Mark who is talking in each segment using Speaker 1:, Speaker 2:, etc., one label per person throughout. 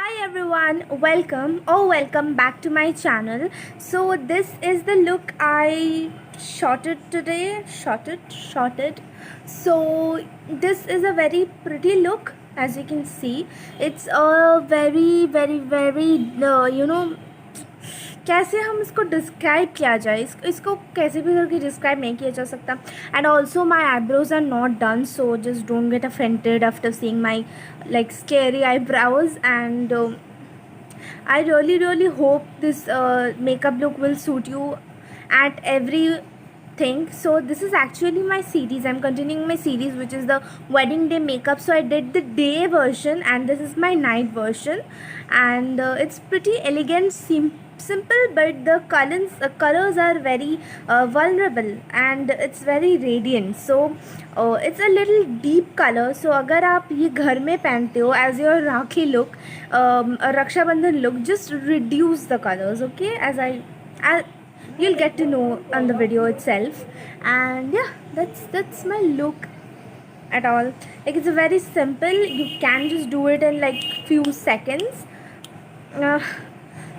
Speaker 1: Hi everyone, welcome back to my channel. So this is the look I shotted today. Shotted. So this is a very pretty look, as you can see. It's a very कैसे हम इसको describe किया जाए, इसको कैसे भी करके describe नहीं किया जा सकता. And also my eyebrows are not done, so just don't get offended after seeing my like scary eyebrows. And I really hope this makeup look will suit you at everything. So this is actually my series. I'm continuing my series, which is the wedding day makeup. So I did the day version and this is my night version, and it's pretty elegant, simple, but the colors are very vulnerable and it's very radiant. So it's a little deep color. So अगर आप ये घर में पहनते हो as your rakhi look, Rakshabandhan look, just reduce the colors, okay? I you'll get to know on the video itself. And yeah, that's my look at all. Like, it's a very simple, you can just do it in like few seconds. uh,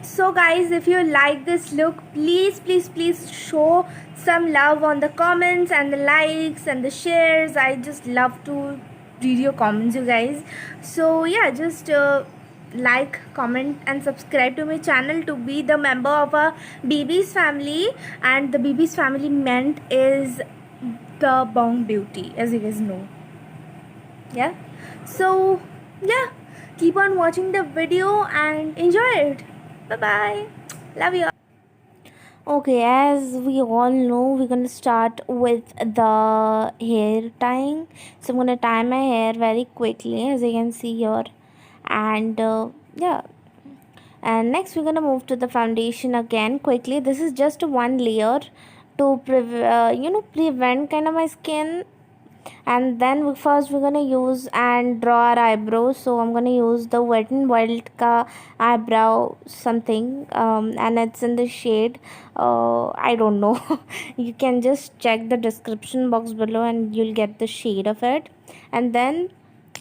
Speaker 1: so guys, if you like this look, please show some love on the comments and the likes and the shares. I just love to read your comments, you guys. So yeah, just like, comment and subscribe to my channel to be the member of a BB's family. And the BB's family meant is the Bong Beauty, as you guys know. Yeah, so yeah, keep on watching the video and enjoy it. Bye bye, love you all. Okay, as we all know, we're gonna start with the hair tying. So I'm gonna tie my hair very quickly, as you can see here. And yeah, and next we're gonna move to the foundation again quickly. This is just one layer to prevent kind of my skin. And then first we're gonna use and draw our eyebrows. So I'm gonna use the Wet n Wild ka eyebrow something, and it's in the shade, I don't know. You can just check the description box below and you'll get the shade of it. And then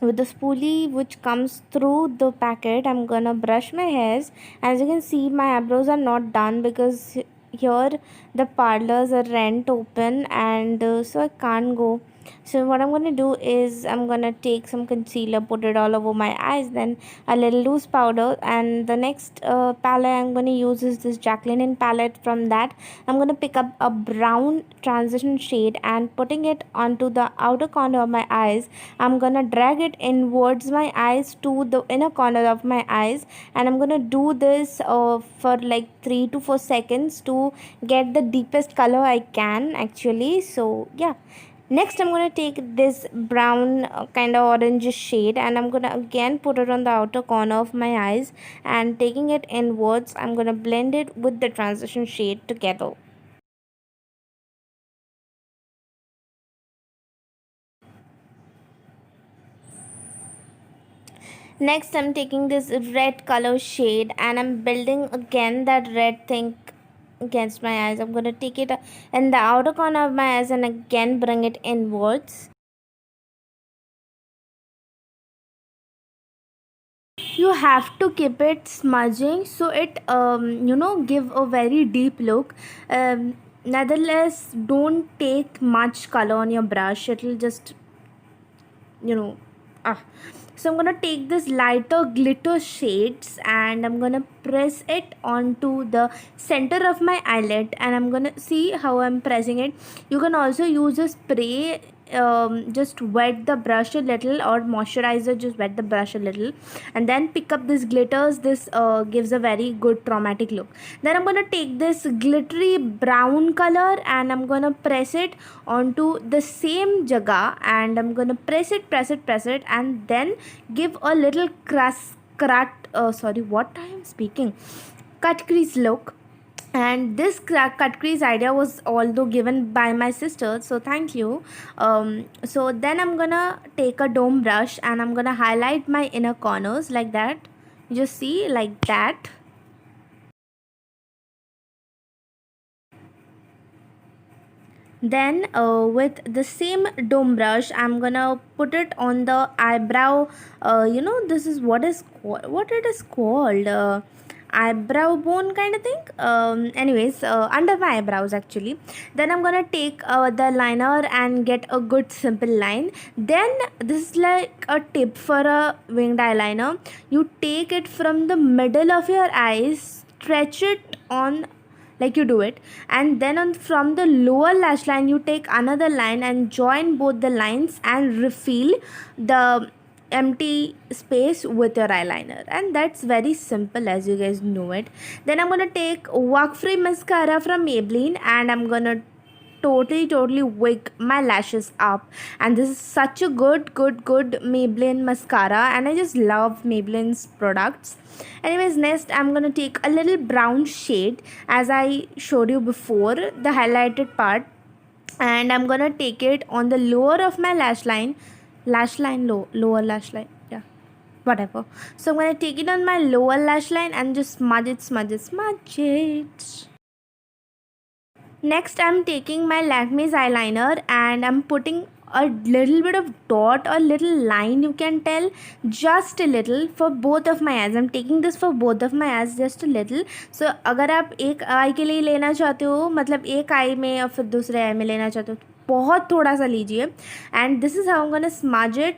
Speaker 1: with the spoolie which comes through the packet, I'm gonna brush my hairs. As you can see, my eyebrows are not done because here the parlors are rent open, and so I can't go. So what I'm gonna do is I'm gonna take some concealer, put it all over my eyes, then a little loose powder. And the next palette I'm gonna use is this Jaclyn palette. From that, I'm gonna pick up a brown transition shade and putting it onto the outer corner of my eyes. I'm gonna drag it inwards my eyes to the inner corner of my eyes, and I'm gonna do this for like 3 to 4 seconds to get the deepest color I can actually. So yeah, next I'm going to take this brown kind of orange shade, and I'm going to again put it on the outer corner of my eyes, and taking it inwards, I'm going to blend it with the transition shade together. Next I'm taking this red color shade and I'm building again that red thing against my eyes. I'm going to take it in the outer corner of my eyes and again bring it inwards. You have to keep it smudging so it give a very deep look. Nevertheless, don't take much color on your brush, it'll just you know ah. So I'm gonna take this lighter glitter shades and I'm gonna press it onto the center of my eyelid, and I'm gonna see how I'm pressing it. You can also use a spray, just wet the brush a little, or moisturizer, just wet the brush a little, and then pick up this glitters. This gives a very good dramatic look. Then I'm gonna take this glittery brown color and I'm gonna press it onto the same jaga, and I'm gonna press it, and then give a little what I am speaking, cut crease look. And this cut crease idea was although given by my sister, so thank you. So then I'm gonna take a dome brush and I'm gonna highlight my inner corners like that. You just see like that. Then with the same dome brush, I'm gonna put it on the eyebrow. This is what it is called, eyebrow bone kind of thing. Anyways, under my eyebrows actually. Then I'm gonna take the liner and get a good simple line. Then this is like a tip for a winged eyeliner. You take it from the middle of your eyes, stretch it on like you do it, and then from the lower lash line you take another line and join both the lines and refill the empty space with your eyeliner, and that's very simple as you guys know it. Then I'm gonna take Walk Free mascara from Maybelline and I'm gonna totally wig my lashes up. And this is such a good Maybelline mascara, and I just love Maybelline's products. Anyways, next I'm gonna take a little brown shade as I showed you before, the highlighted part, and I'm gonna take it on the lower of my lower lash line, yeah, whatever. So I'm gonna take it on my lower lash line and just smudge it. Next, I'm taking my Lakme's eyeliner and I'm putting a little bit of dot or little line, you can tell, just a little for both of my eyes. I'm taking this for both of my eyes just a little. So अगर आप एक आई के लिए लेना चाहते हो, मतलब एक आई में और फिर दूसरे आई में लेना चाहते हो, बहुत थोड़ा सा लीजिए. And this is how I'm gonna smudge it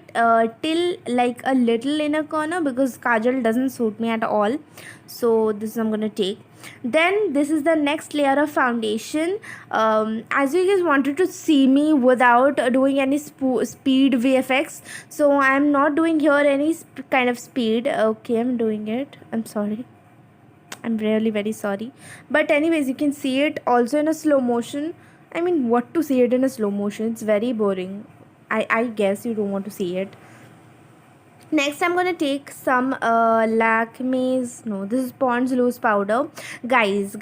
Speaker 1: till like a little in a corner, because kajal doesn't suit me at all. So this is I'm gonna take. Then this is the next layer of foundation. As you guys wanted to see me without doing any speed VFX, so I'm not doing here any kind of speed. Okay, I'm doing it, I'm sorry, I'm really very sorry. But anyways, you can see it also in a slow motion. I mean, what to see it in a slow motion? It's very boring. I guess you don't want to see it. Next, I'm gonna take some Lakme's. No, this is Pond's loose powder. Guys,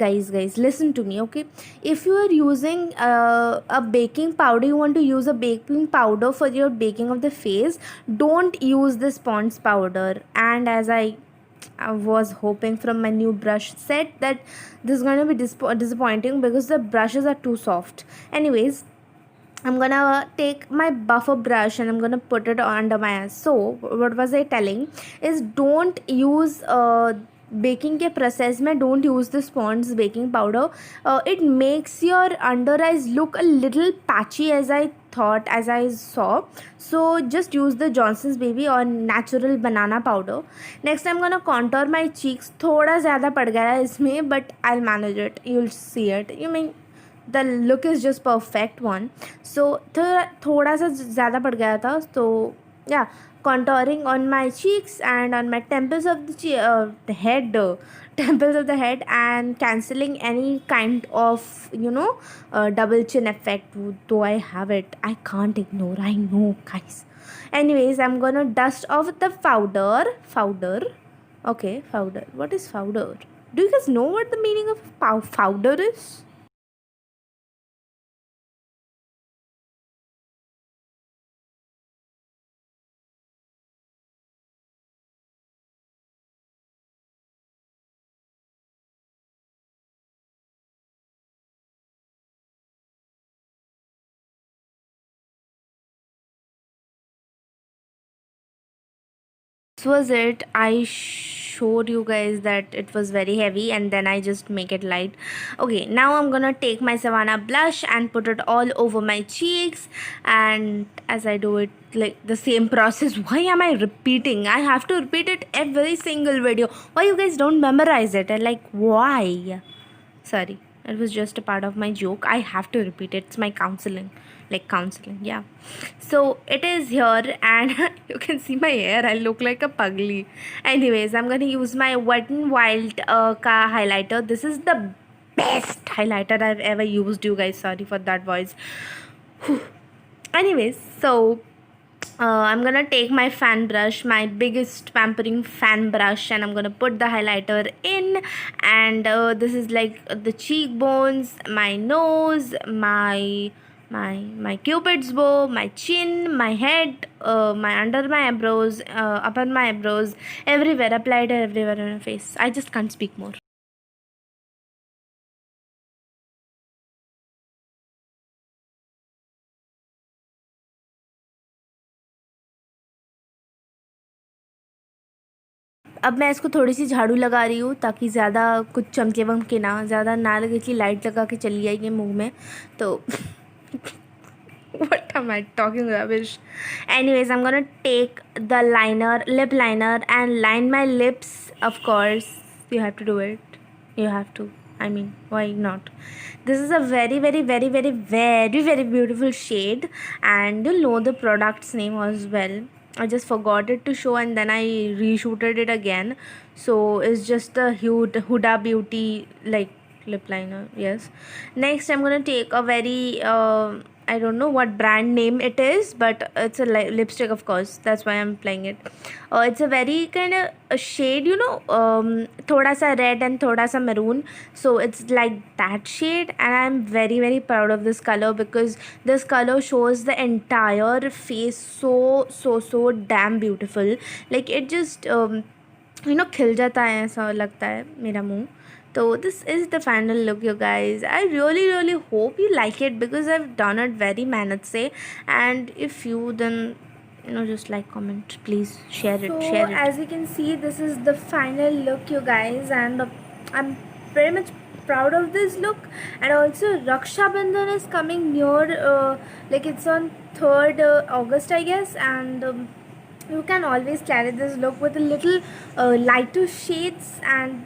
Speaker 1: listen to me, okay? If you are using a baking powder, you want to use a baking powder for your baking of the face, don't use this Pond's powder. And as I was hoping from my new brush set that this is gonna be disappointing because the brushes are too soft. Anyways, I'm gonna take my buffer brush and I'm gonna put it under my eyes. So what was I telling is, don't use baking के process में don't use this Pond's baking powder. It makes your under eyes look a little patchy as I saw. So just use the Johnson's Baby or natural banana powder. Next I'm gonna contour my cheeks. थोड़ा ज़्यादा पड़ गया है इसमें, but I'll manage it. You'll see it. You mean the look is just perfect one. So थोड़ा सा ज़्यादा पड़ गया था, so yeah, contouring on my cheeks and on my temples of the head, temples of the head, and cancelling any kind of double chin effect. Though I have it, I can't ignore, I know guys. Anyways, I'm gonna dust off the powder. Okay, powder, what is powder? Do you guys know what the meaning of powder is? This was it. I showed you guys that it was very heavy and then I just make it light. Okay, now I'm gonna take my Savannah blush and put it all over my cheeks, and as I do it, like the same process. Why am I repeating? I have to repeat it every single video. Why you guys don't memorize it? And like, why? Sorry, it was just a part of my joke. I have to repeat it. It's my counseling, yeah. So it is here, and you can see my hair. I look like a pugly. Anyways, I'm gonna use my Wet n Wild ka highlighter. This is the best highlighter I've ever used, you guys. Sorry for that voice. Anyways, so I'm gonna take my fan brush, my biggest pampering fan brush, and I'm gonna put the highlighter in. And this is like the cheekbones, my nose, my cupid's bow, my chin, my head, my under my eyebrows, upper my eyebrows, everywhere, applied everywhere on my face. I just can't speak more. अब मैं इसको थोड़ी सी झाड़ू लगा रही हूँ ताकि ज़्यादा कुछ चमके वमके ना, ज़्यादा ना लगे कि लाइट लगा के चली जाएगी मुंह में तो what am I talking rubbish? Anyways, I'm gonna take the liner, lip liner, and line my lips. Of course, you have to do it. You have to. I mean, why not? This is a very, very, very, very, very, very beautiful shade, and you'll know the product's name as well. I just forgot it to show, and then I reshooted it again. So it's just the Huda Beauty like lip liner. Yes. Next, I'm gonna take a very I don't know what brand name it is, but it's a lipstick, of course. That's why I'm playing it. It's a very kind of a shade, thoda sa red and thoda sa maroon. So it's like that shade, and I'm very, very proud of this color because this color shows the entire face so damn beautiful. Like it just खिल जाता है, ऐसा लगता है मेरा मुंह. So this is the final look, you guys. I really hope you like it because I've done it very mehnat se, and if you then just like, comment, please share it. So as you can see, this is the final look, you guys, and I'm very much proud of this look. And also Raksha Bandhan is coming near, like it's on 3rd August, I guess, and you can always carry this look with a little lighter shades, and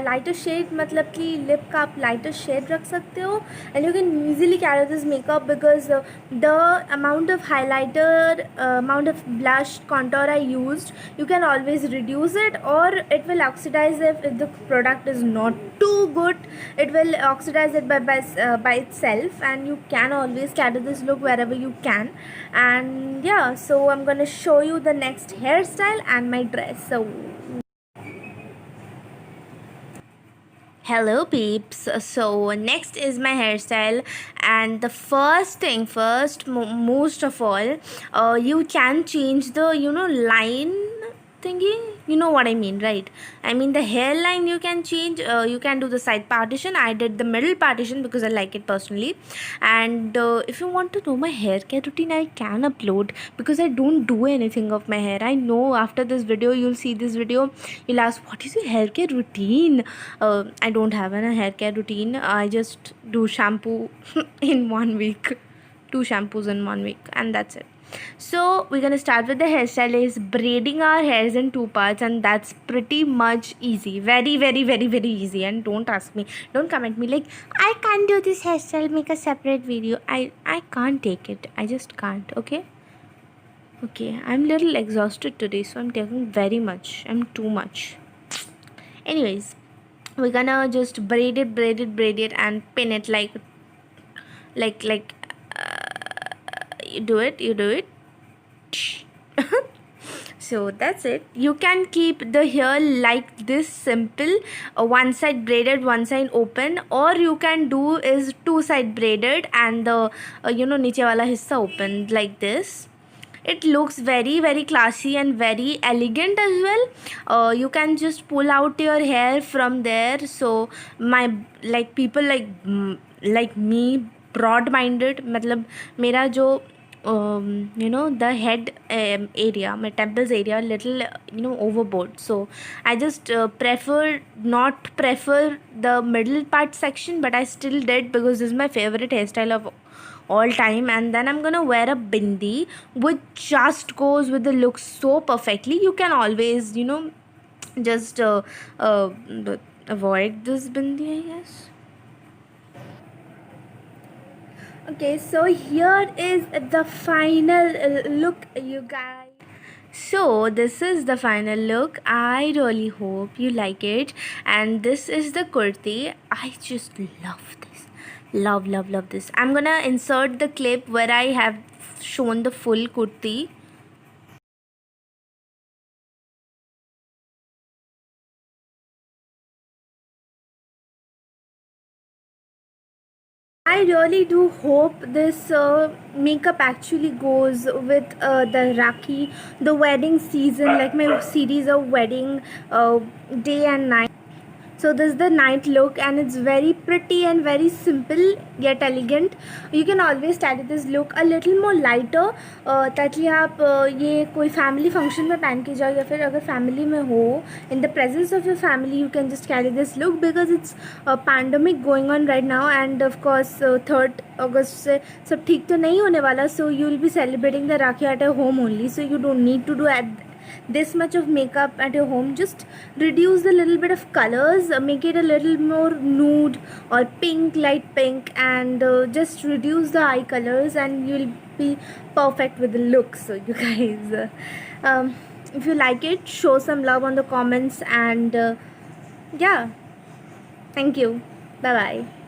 Speaker 1: lighter shade मतलब कि lip का आप lighter shade रख सकते हो, and you can easily carry this makeup because the amount of highlighter, amount of blush, contour I used, you can always reduce it, or it will oxidize if the product is not too good. It will oxidize it by itself, and you can always carry this look wherever you can. And yeah, so I'm gonna show you the next hairstyle and my dress. So hello peeps, so next is my hairstyle, and the most of all, you can change the line thingy, you know what I mean, right? I mean the hairline you can change. You can do the side partition. I did the middle partition because I like it personally. And if you want to know my hair care routine, I can upload because I don't do anything of my hair. I know after this video, you'll see this video, you'll ask, what is your hair care routine? I don't have a hair care routine. I just do shampoo in 1 week, 2 shampoos in 1 week, and that's it. So we're gonna start with the hairstyle is braiding our hairs in 2 parts, and that's pretty much easy. Very, very, very, very easy. And don't ask me, don't comment me like, I can't do this hairstyle, make a separate video. I can't take it. I just can't. Okay, I'm little exhausted today, so I'm taking very much. I'm too much. Anyways, we're gonna just braid it and pin it like you do it. So that's it. You can keep the hair like this, simple, one side braided, one side open, or you can do is 2 side braided and the niche wala hissa open like this. It looks very, very classy and very elegant as well. You can just pull out your hair from there. So people like me, broad minded, matlab mera jo the head area, my temples area, little overboard. So I just prefer the middle part section, but I still did because this is my favorite hairstyle of all time. And then I'm gonna wear a bindi, which just goes with the look so perfectly. You can always just avoid this bindi, I guess. Okay, so here is the final look, you guys. So this is the final look. I really hope you like it. And this is the kurti. I just love this. Love this. I'm gonna insert the clip where I have shown the full kurti. I really do hope this makeup actually goes with the Rakhi, the wedding season, like my series of wedding day and night. So this is the night look, and it's very pretty and very simple yet elegant. You can always carry this look a little more lighter, ताकि आप ये कोई family function में पहन के जाओ, या फिर अगर फैमिली में हो, in the presence of your family, you can just carry this look because it's a pandemic going on right now, and of course 3rd August से सब ठीक तो नहीं होने वाला, so you will be celebrating the Rakhi at your home only, so you don't need to do this much of makeup at your home. Just reduce the little bit of colors, make it a little more nude or pink, light pink, and just reduce the eye colors, and you'll be perfect with the look. So you guys, if you like it, show some love on the comments, and yeah, thank you, bye bye.